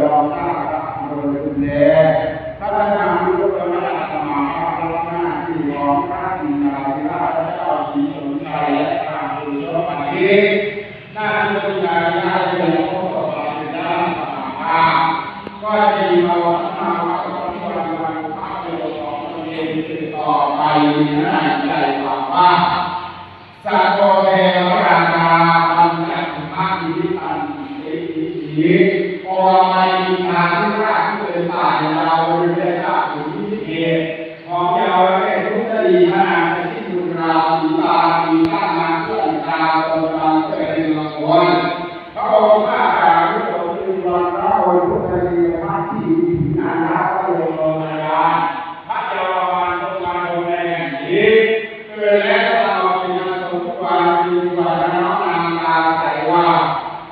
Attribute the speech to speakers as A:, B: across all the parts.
A: ลองหน้าครับโดยคุณแดถ้าท่านนำรูปแล้วนะสมาภาพหน้าที่ของพระศรีนาริราชเจ้าศรีสนชัยและพระสุริยปฏิหน้าที่คุณยายได้เป็นพระบาทเป็นด้านสมาภาพก็จะมีมาวัดมาวัดวันพระเดียวของตนเองต่อไปในใจว่าสัตโตเทวราชาปัญจธรรมะนิตันติโอไมมีทางที่ราชที่เป็นป่าเราบริเวณราชถึงที่เขตของเยาวเรศทุตรีพระนามที่ดุราศีตาสีข้ามาเพื่อนตาตนเราเกิดเป็นละคนพระองค์ข้าพระผู้ทรงเป็นวันพระองค์ทุตรีพระที่นานาพระโยมนายาพระเจ้าวันทรงมาโดยในแห่งนี้เกิดแล้วเราเป็นนางสมควรมีวันน้องนางตาใสว่า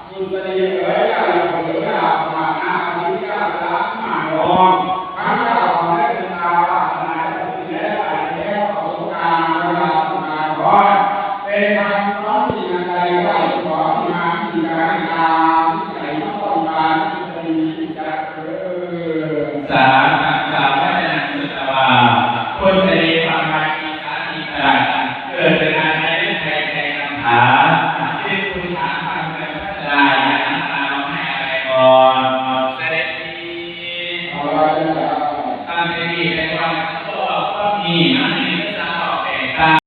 A: สุตรีเอ๋ยอย่าหลงเหลือมาหน้าอธิกาละมาลองข้าพเจ้าขอให้เป็นตาว่าขณะที่แล้วไปแล้วขอสงการเวลาสงการร้อนเป็นทางซ้อนที่นาใจว่าขอที่มาที่การตามที่ใส่ต้องการสุตรีจักสา